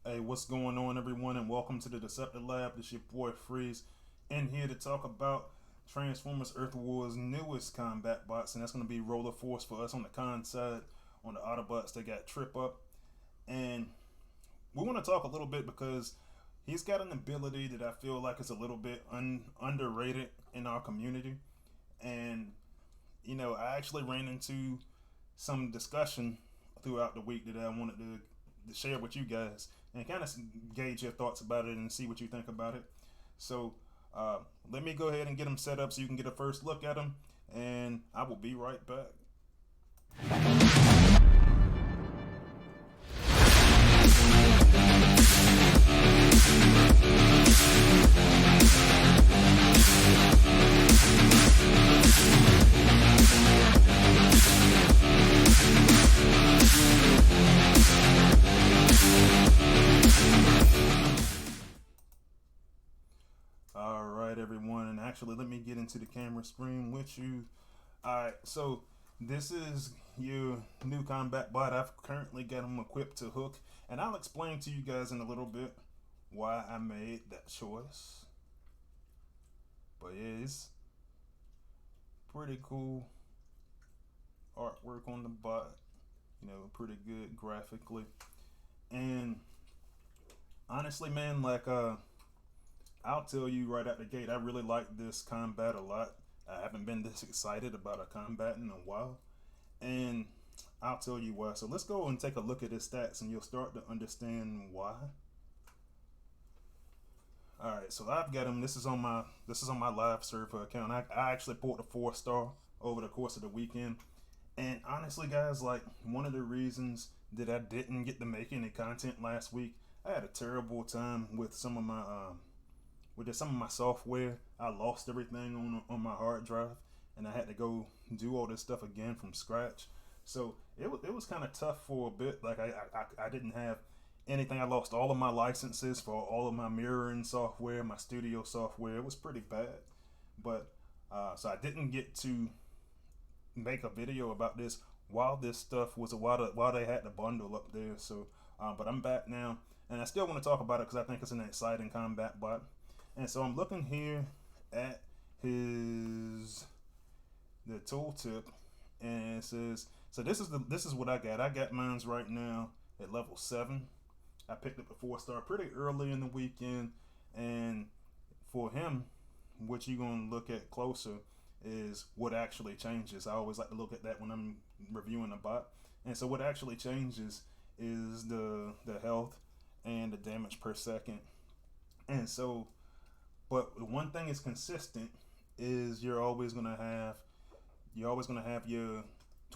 Hey, what's going on, everyone, and welcome to the Deceptive Lab. This your boy Freeze, in here to talk about Transformers Earth War's newest combat bots, and that's going to be Rollerforce for us on the con side. On the Autobots, they got Trip Up, and we want to talk a little bit because he's got an ability that I feel like is a little bit underrated in our community, and I actually ran into some discussion throughout the week that I wanted to share with you guys and kind of gauge your thoughts about it and see what you think about it. So let me go ahead and get them set up so you can get a first look at them, and I will be right back. All right, everyone, and actually, let me get into the camera screen with you. All right, so this is your new combat bot. I've currently got them equipped to hook, and I'll explain to you guys in a little bit why I made that choice. But yeah, it's pretty cool artwork on the bot. Pretty good graphically, and honestly, man, I'll tell you right out the gate, I really like this combat a lot. I haven't been this excited about a combat in a while, and I'll tell you why. So let's go and take a look at his stats, and you'll start to understand why. All right, so I've got him. This is on my live server account. I actually pulled a 4 star over the course of the weekend, and honestly, guys, like one of the reasons that I didn't get to make any content last week, I had a terrible time with some of my software. I lost everything on my hard drive, and I had to go do all this stuff again from scratch. So it was kind of tough for a bit. Like I didn't have anything. I lost all of my licenses for all of my mirroring software, my studio software. It was pretty bad, but so I didn't get to make a video about this while this stuff was while they had the bundle up there. So, but I'm back now, and I still want to talk about it because I think it's an exciting combat bot. And so I'm looking here at his the tooltip, and it says so. This is what I got. I got mine's right now at level 7. I picked up a 4 star pretty early in the weekend, and for him, what you're gonna look at closer is what actually changes. I always like to look at that when I'm reviewing a bot. And so what actually changes is the health and the damage per second. And so, but the one thing is consistent is you're always gonna have your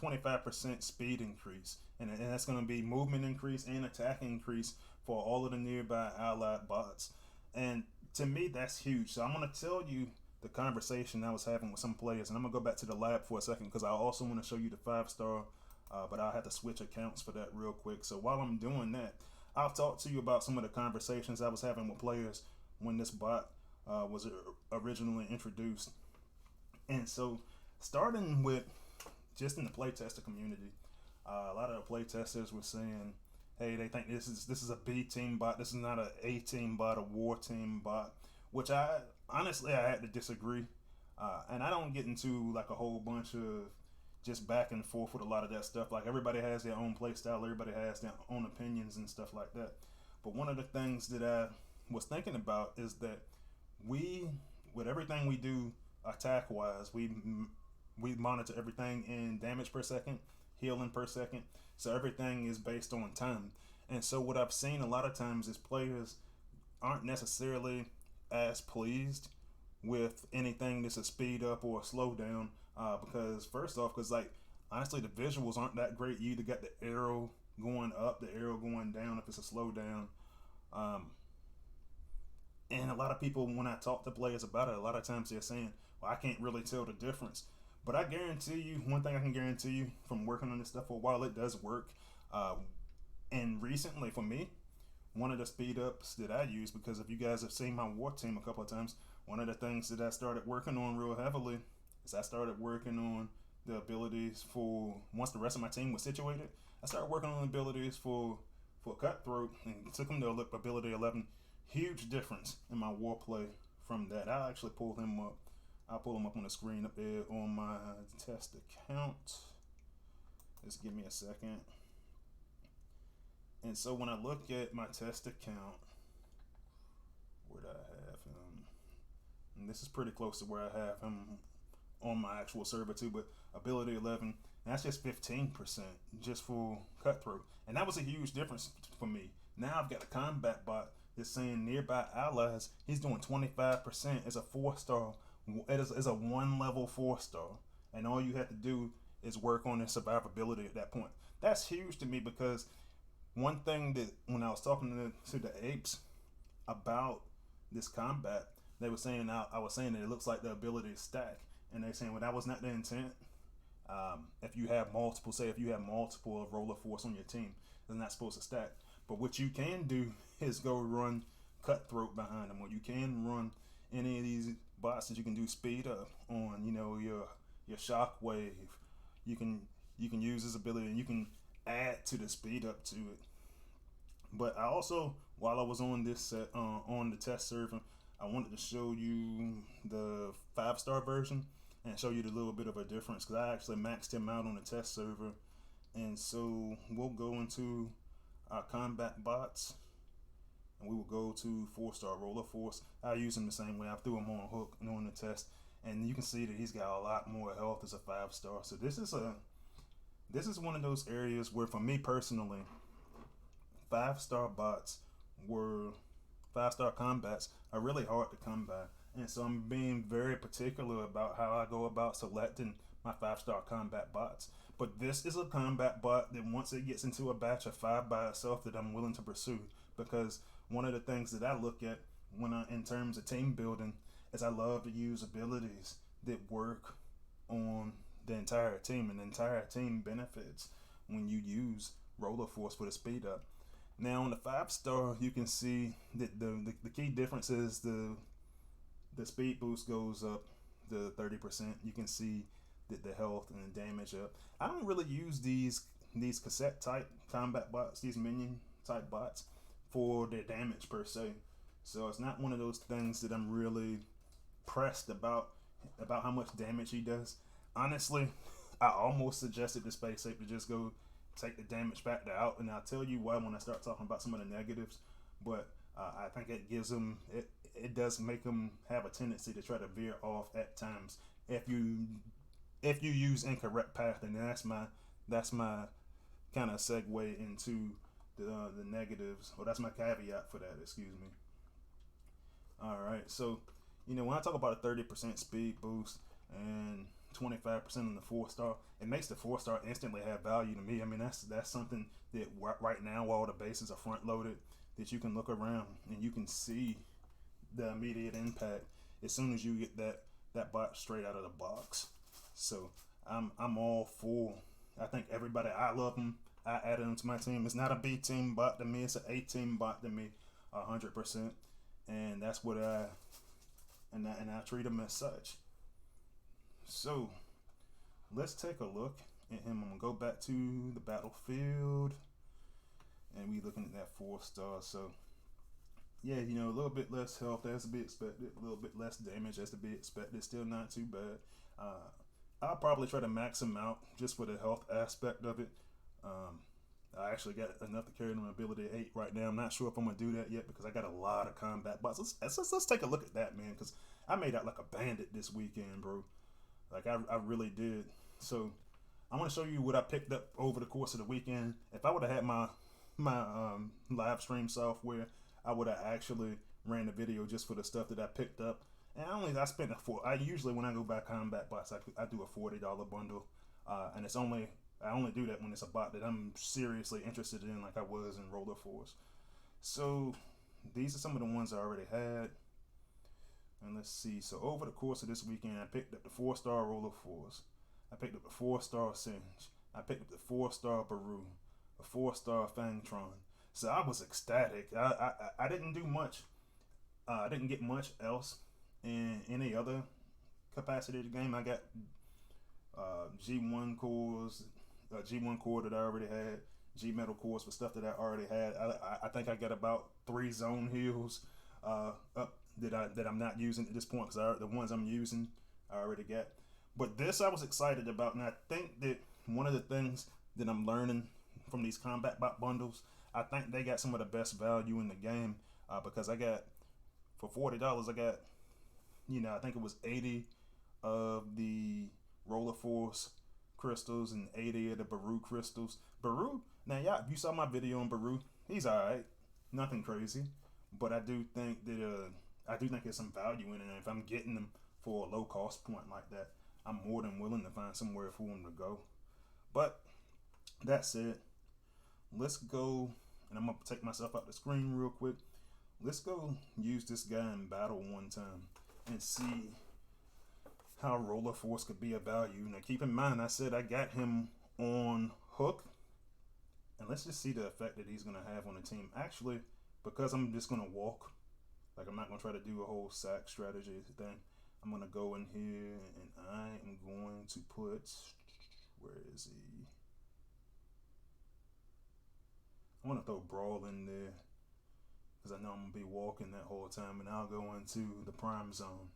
25% speed increase, and that's gonna be movement increase and attack increase for all of the nearby allied bots. And to me, that's huge. So I'm gonna tell you the conversation I was having with some players, and I'm gonna go back to the lab for a second because I also want to show you the 5 star, but I'll have to switch accounts for that real quick. So while I'm doing that, I'll talk to you about some of the conversations I was having with players when this bot was originally introduced. And so, starting with just in the playtester community, a lot of the playtesters were saying, "Hey, they think this is a B team bot. This is not a team bot, a war team bot." Which I honestly I had to disagree, and I don't get into like a whole bunch of just back and forth with a lot of that stuff. Like everybody has their own play style, everybody has their own opinions and stuff like that. But one of the things that I was thinking about is that we, with everything we do attack wise, we monitor everything in damage per second, healing per second. So everything is based on time. And so what I've seen a lot of times is players aren't necessarily as pleased with anything that's a speed up or a slow down, because first off, because like honestly the visuals aren't that great. You either got the arrow going up, the arrow going down if it's a slow down, um, and a lot of people, when I talk to players about it, a lot of times they're saying, well, I can't really tell the difference. But I guarantee you, one thing I can guarantee you from working on this stuff for a while, it does work. uh, and recently for me, one of the speed ups that I use, because if you guys have seen my war team a couple of times, one of the things that I started working on real heavily is I started working on the abilities for, once the rest of my team was situated, I started working on abilities for for Cutthroat and took him to ability 11. Huge difference in my war play from that. I'll actually pull him up. I'll pull him up on the screen up there on my test account. Just give me a second. And so when I look at my test account, where do I have him? And this is pretty close to where I have him on my actual server too, but ability 11, and that's just 15% just for Cutthroat. And that was a huge difference for me. Now I've got a combat bot that's saying nearby allies, he's doing 25% as a 4-star, as a 1-level 4-star. And all you have to do is work on his survivability at that point. That's huge to me, because one thing that when I was talking to the apes about this combat, they were saying, I was saying that it looks like the ability is stack, and they're saying, well, that was not the intent. If you have multiple of Rollerforce on your team, it's not supposed to stack. But what you can do is go run Cutthroat behind them, or you can run any of these bots that you can do speed up on. You know, your Shockwave. You can use this ability, and you can add to the speed up to it. But I also, while I was on this set, on the test server, I wanted to show you the 5-star version and show you the little bit of a difference, because I actually maxed him out on the test server. And so we'll go into our combat bots, and we will go to 4-star Rollerforce. I use him the same way. I threw him on hook and on the test, and you can see that he's got a lot more health as a 5-star. So this is one of those areas where, for me personally, 5-star bots were 5-star combats are really hard to come by. And so I'm being very particular about how I go about selecting my 5-star combat bots. But this is a combat bot that, once it gets into a batch of 5 by itself, that I'm willing to pursue, because one of the things that I look at in terms of team building is I love to use abilities that work on the entire team, and the entire team benefits when you use Rollerforce for the speed up. Now on the 5-star, you can see that the key difference is the speed boost goes up to 30%. You can see that the health and the damage up. I don't really use these cassette type combat bots, these minion type bots, for their damage per se. So it's not one of those things that I'm really pressed about how much damage he does. Honestly, I almost suggested to Space Ape to just go take the damage factor out, and I'll tell you why when I start talking about some of the negatives. But I think it gives them, it does make them have a tendency to try to veer off at times if you use incorrect path. And that's my kind of segue into the negatives, or that's my caveat for that, excuse me. All right, so when I talk about a 30% speed boost and 25% on the 4-star, it makes the 4-star instantly have value to me. I mean, that's something that right now, while the bases are front loaded, that you can look around and you can see the immediate impact as soon as you get that bot straight out of the box. So I'm all for. I think everybody, I love them. I added them to my team. It's not a B team bot to me. It's an A team bot to me, 100%. And that's what I treat them as such. So let's take a look at him. I'm gonna go back to the battlefield, and we looking at that 4-star. So yeah, a little bit less health as to be expected, a little bit less damage as to be expected. Still not too bad. I'll probably try to max him out just for the health aspect of it. I actually got enough to carry him ability 8 right now. I'm not sure if I'm gonna do that yet, because I got a lot of combat bots. Let's take a look at that, man, because I made out like a bandit this weekend, bro. Like I really did. So I'm gonna show you what I picked up over the course of the weekend. If I would have had my live stream software, I would have actually ran the video just for the stuff that I picked up. And I spent I usually, when I go buy combat bots, I do a $40 bundle, and I only do that when it's a bot that I'm seriously interested in, like I was in Rollerforce. So these are some of the ones I already had. And let's see. So over the course of this weekend, I picked up the 4-star Rollerforce. I picked up the 4-star Singe. I picked up the 4-star Baru, a 4-star Fangtron. So I was ecstatic. I didn't do much. I didn't get much else in any other capacity of the game. I got G1 cores, G1 core that I already had, G metal cores for stuff that I already had. I think I got about 3 zone heals up that I'm not using at this point because the ones I'm using I already got. But this I was excited about, and I think that one of the things that I'm learning from these combat bot bundles, I think they got some of the best value in the game because I got for $40 I got I think it was 80 of the Rollerforce crystals and 80 of the Baru crystals. Baru, now yeah, if you saw my video on Baru, he's alright, nothing crazy, but I do think that there's some value in it. And if I'm getting them for a low cost point like that, I'm more than willing to find somewhere for them to go. But that said, let's go, and I'm gonna take myself out the screen real quick. Let's go use this guy in battle one time and see how Rollerforce could be of value. Now keep in mind, I said I got him on hook, and let's just see the effect that he's gonna have on the team. Actually, because I'm just gonna walk, like I'm not gonna try to do a whole sack strategy thing. I'm gonna go in here and I am going to put, where is he? I want to throw Brawl in there because I know I'm gonna be walking that whole time, and I'll go into the prime zone.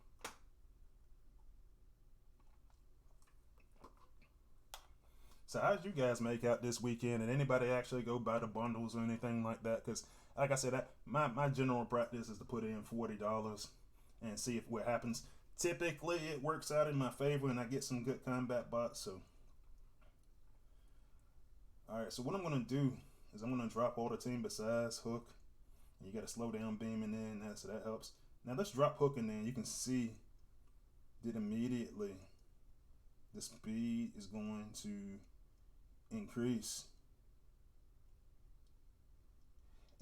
So how did you guys make out this weekend? Did anybody actually go buy the bundles or anything like that? Because like I said, my general practice is to put in $40 and see if what happens. Typically it works out in my favor and I get some good combat bots. So alright, so what I'm going to do is I'm going to drop all the team besides Hook. And you got to slow down beam in there, and so that helps. Now let's drop Hook in there, and you can see that immediately the speed is going to increase.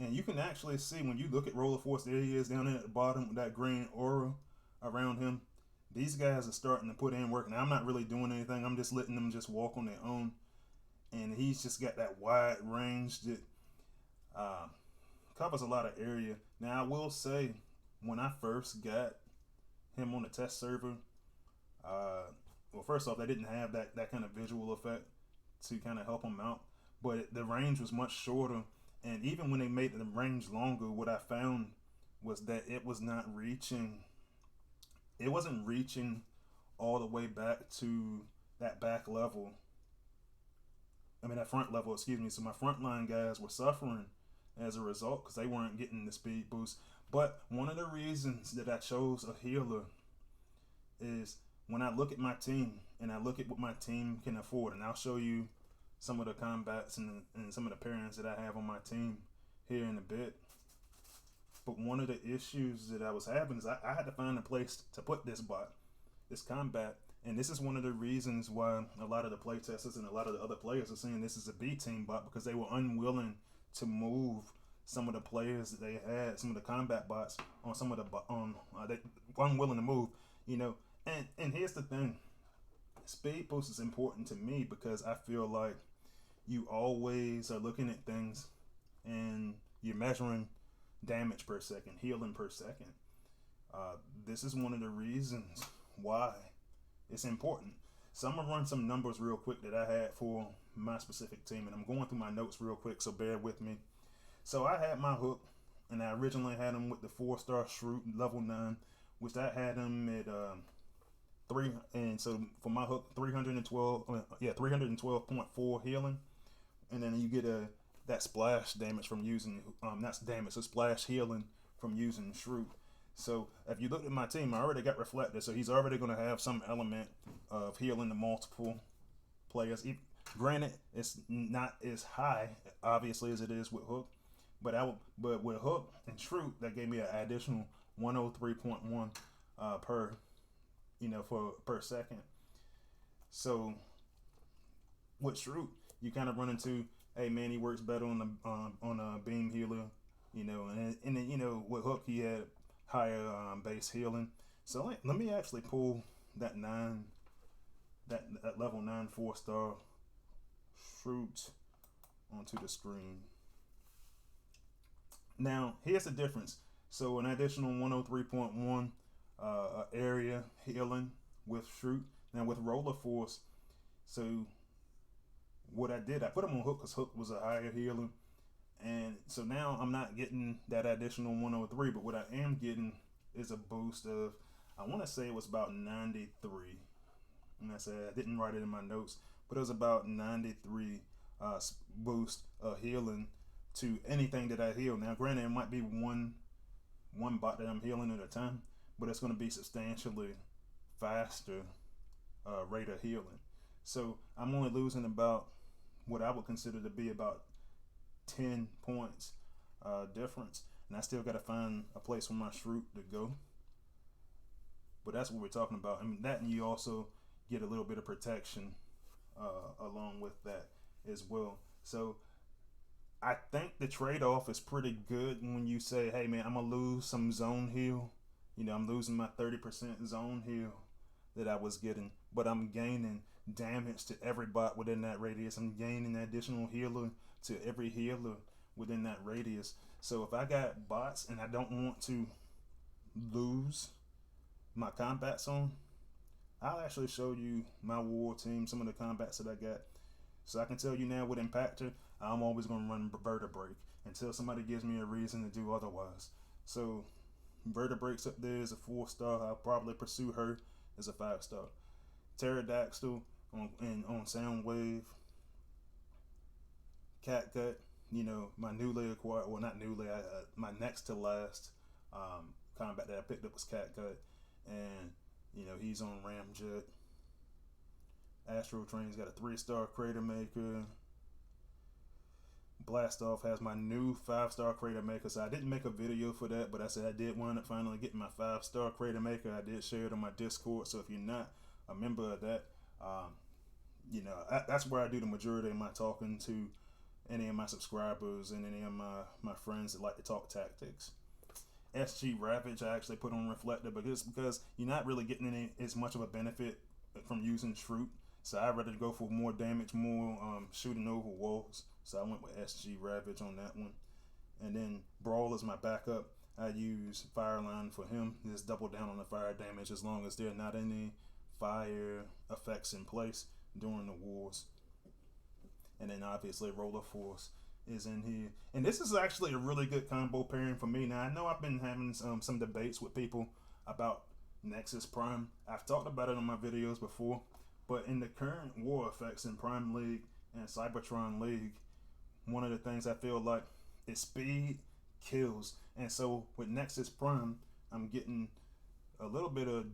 And you can actually see when you look at Rollerforce, there he is down there at the bottom with that green aura around him. These guys are starting to put in work. Now I'm not really doing anything. I'm just letting them just walk on their own. And he's just got that wide range that covers a lot of area. Now I will say, when I first got him on the test server, well, first off, they didn't have that kind of visual effect to kind of help him out, but the range was much shorter. And even when they made the range longer, what I found was that it wasn't reaching all the way back to that back level. I mean, that front level, excuse me. So my frontline guys were suffering as a result because they weren't getting the speed boost. But one of the reasons that I chose a healer is when I look at my team and I look at what my team can afford, and I'll show you some of the combats and some of the pairings that I have on my team here in a bit. But one of the issues that I was having is I had to find a place to put this bot, this combat. And this is one of the reasons why a lot of the playtesters and a lot of the other players are saying this is a B team bot, because they were unwilling to move some of the players that they had, some of the combat bots on some of the they unwilling to move, And here's the thing, speed boost is important to me because I feel like you always are looking at things and you're measuring damage per second, healing per second. This is one of the reasons why it's important. So I'm gonna run some numbers real quick that I had for my specific team, and I'm going through my notes real quick, so bear with me. So I had my Hook, and I originally had him with the 4-star Shroot level 9, which I had him at 3, and so for my Hook 312.4 healing, and then you get that splash damage from using so splash healing from using Shroot. So if you look at my team, I already got Reflector, so he's already going to have some element of healing to multiple players. Granted, it's not as high, obviously, as it is with Hook, but with Hook and Shroot, that gave me an additional 103.1 per second. So with Shroot, you kind of run into, hey man, he works better on a beam healer, and then with Hook he had higher base healing. So let me actually pull that level 9 4-star Shroot onto the screen. Now here's the difference. So an additional 103.1 area healing with Shroot. Now with Rollerforce, so what I did, I put him on Hook because Hook was a higher healer. And so now I'm not getting that additional 103, but what I am getting is a boost of, I want to say it was about 93. And I said, I didn't write it in my notes, but it was about 93 boost healing to anything that I heal. Now, granted, it might be one bot that I'm healing at a time, but it's going to be substantially faster rate of healing. So I'm only losing about what I would consider to be about 10 points difference, and I still got to find a place for my shroot to go. But that's what we're talking about. I mean, that, and you also get a little bit of protection along with that as well. So I think the trade-off is pretty good when you say, hey man, I'm gonna lose some zone heal. I'm losing my 30% zone heal that I was getting, but I'm gaining damage to every bot within that radius. I'm gaining additional healer to every healer within that radius. So if I got bots and I don't want to lose my combats on, I'll actually show you my war team, some of the combats that I got. So I can tell you now with Impactor, I'm always going to run Vertebrae until somebody gives me a reason to do otherwise. So Vertebrae's up there is a 4-star. I'll probably pursue her as a 5-star. Pterodactyl on Soundwave. Catgut, my newly acquired, well not newly, my next to last combat that I picked up was Catgut, and he's on Ramjet. Astro Train's got a 3-star Crater Maker. Blastoff has my new 5-star Crater Maker. So I didn't make a video for that, but I said I did wind up finally getting my 5-star Crater Maker. I did share it on my Discord. So if you're not a member of that, that's where I do the majority of my talking to any of my subscribers and any of my friends that like to talk tactics. SG Ravage I actually put on Reflector because you're not really getting any as much of a benefit from using Shroot. So I'd rather go for more damage, more shooting over walls. So I went with SG Ravage on that one. And then Brawl is my backup. I use Fireline for him. Just double down on the fire damage as long as there are not any fire effects in place during the wars. And then obviously Rollerforce is in here. And this is actually a really good combo pairing for me. Now I know I've been having some debates with people about Nexus Prime. I've talked about it on my videos before. But in the current war effects in Prime League and Cybertron League, one of the things I feel like is speed kills. And so with Nexus Prime, I'm getting a little bit of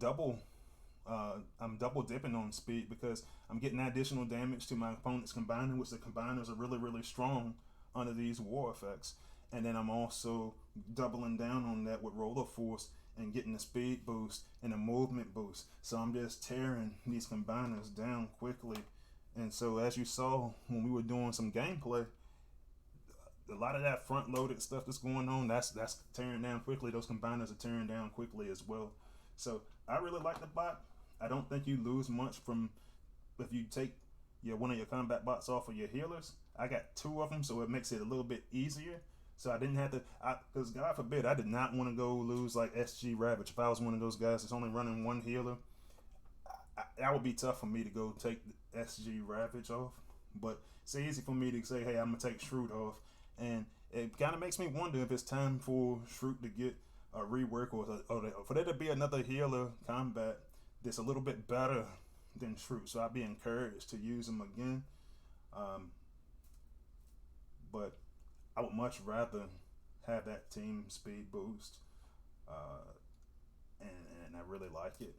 I'm double dipping on speed because I'm getting additional damage to my opponent's combiner, which the combiners are really, really strong under these war effects. And then I'm also doubling down on that with Rollerforce and getting a speed boost and a movement boost. So I'm just tearing these combiners down quickly. And so as you saw when we were doing some gameplay, a lot of that front loaded stuff that's going on, that's tearing down quickly. Those combiners are tearing down quickly as well. So I really like the bot. I don't think you lose much from if you take one of your combat bots off of your healers. I got 2 of them, so it makes it a little bit easier. So I didn't have to, because God forbid, I did not want to go lose like SG Ravage. If I was one of those guys that's only running one healer, that would be tough for me to go take the SG Ravage off. But it's easy for me to say, hey, I'm going to take Shroot off. And it kind of makes me wonder if it's time for Shroot to get a rework or for there to be another healer combat that's a little bit better than Shroot. So I'd be encouraged to use him again. But I would much rather have that team speed boost, and I really like it.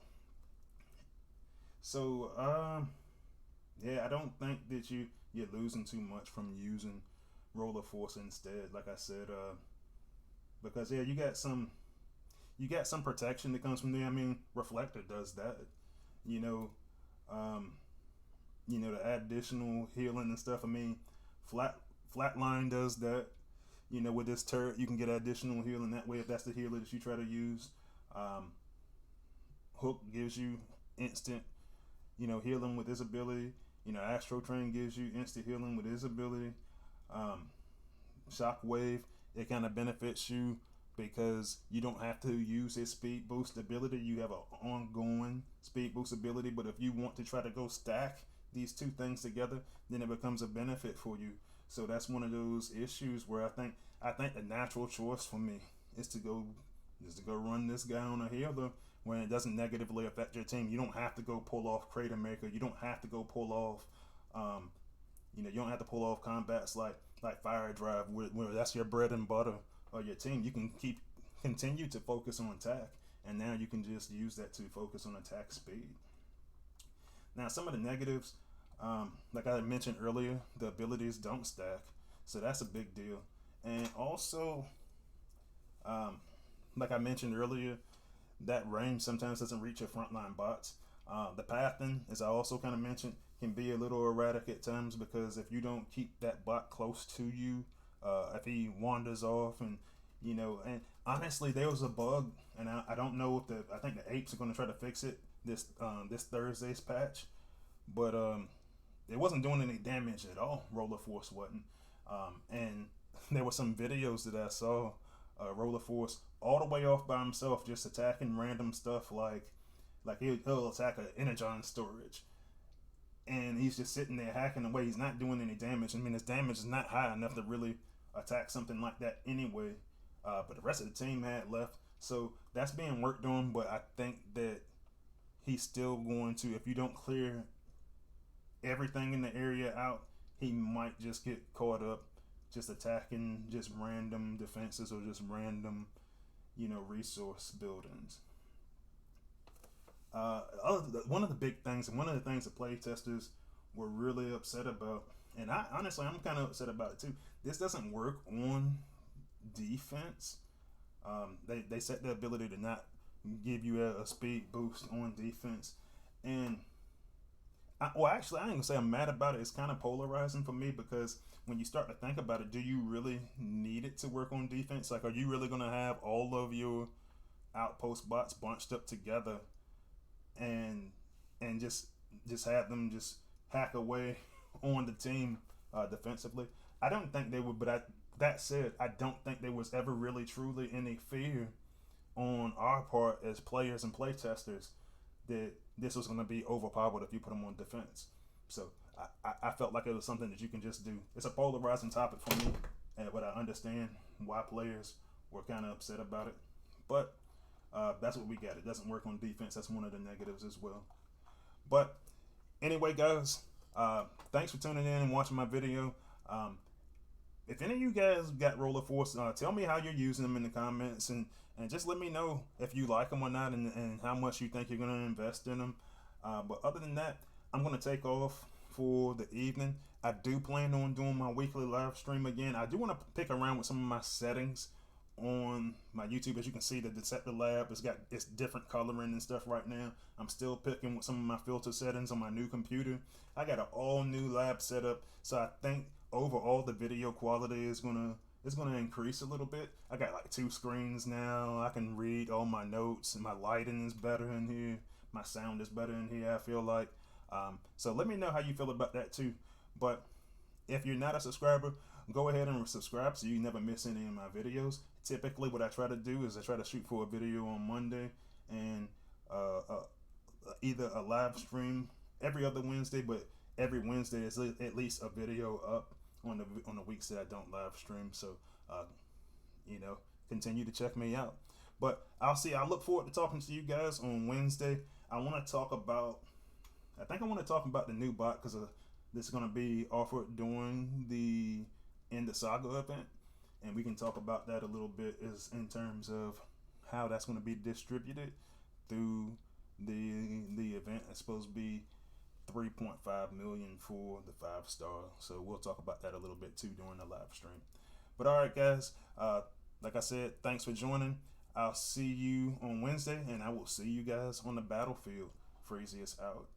So I don't think that you're losing too much from using Rollerforce instead. Like I said, because you got some protection that comes from there. I mean, Reflector does that. The additional healing and stuff. I mean, Flatline does that. With this turret, you can get additional healing that way if that's the healer that you try to use. Hook gives you instant, healing with his ability. Astro Train gives you instant healing with his ability. Shockwave, it kind of benefits you because you don't have to use his speed boost ability. You have an ongoing speed boost ability, but if you want to try to go stack these two things together, then it becomes a benefit for you. So that's one of those issues where I think the natural choice for me is to go run this guy on a healer when it doesn't negatively affect your team. You don't have to go pull off Crater Maker. You don't have to go pull off you don't have to pull off combats like Fire Drive where that's your bread and butter of your team. You can continue to focus on attack, and now you can just use that to focus on attack speed. Now, some of the negatives, like I mentioned earlier, the abilities don't stack, so that's a big deal. And also, like I mentioned earlier, that range sometimes doesn't reach your frontline bots. The pathing, as I also kind of mentioned, can be a little erratic at times because if you don't keep that bot close to you, if he wanders off and and honestly, there was a bug, and I don't know if I think the apes are going to try to fix it this Thursday's patch, but it wasn't doing any damage at all. Rollerforce wasn't, and there were some videos that I saw, Rollerforce all the way off by himself, just attacking random stuff like he'll attack an energon storage, and he's just sitting there hacking away. He's not doing any damage. I mean, his damage is not high enough to really attack something like that anyway. But the rest of the team had left, so that's being worked on. But I think that he's still going to, if you don't clear everything in the area out, he might just get caught up just attacking just random defenses or just random, resource buildings. One of the big things, and one of the things that playtesters were really upset about, and I'm kind of upset about it too. This doesn't work on defense. They set the ability to not give you a speed boost on defense, and actually, I ain't gonna say I'm mad about it. It's kind of polarizing for me because when you start to think about it, do you really need it to work on defense? Like, are you really gonna have all of your outpost bots bunched up together and just have them just hack away on the team defensively? I don't think they would, but that said, I don't think there was ever really truly any fear on our part as players and playtesters that this was going to be overpowered if you put them on defense. So I felt like it was something that you can just do. It's a polarizing topic for me, but I understand why players were kind of upset about it. But that's what we got. It doesn't work on defense. That's one of the negatives as well. But anyway, guys, thanks for tuning in and watching my video. If any of you guys got Rollerforce, tell me how you're using them in the comments, and just let me know if you like them or not, and how much you think you're going to invest in them. But other than that, I'm going to take off for the evening. I do plan on doing my weekly live stream again. I do want to pick around with some of my settings on my YouTube. As you can see, the Deceptor Lab, it's different coloring and stuff right now. I'm still picking with some of my filter settings on my new computer. I got an all new lab setup, so I think overall the video quality is gonna increase a little bit. I got like 2 screens now. I can read all my notes, and my lighting is better in here. My sound is better in here, I feel like. So let me know how you feel about that too. But if you're not a subscriber, go ahead and subscribe so you never miss any of my videos. Typically what I try to do is I try to shoot for a video on Monday, and either a live stream every other Wednesday, but every Wednesday is at least a video up on the weeks that I don't live stream. So continue to check me out. But I look forward to talking to you guys on Wednesday. I want to talk about the new bot, because this is going to be offered during the End of Saga event, and we can talk about that a little bit as in terms of how that's going to be distributed through the event. It's supposed to be 3.5 million for the 5-star, so we'll talk about that a little bit too during the live stream. But all right, guys, like I said, thanks for joining. I'll see you on Wednesday, and I will see you guys on the battlefield. Freezy is out.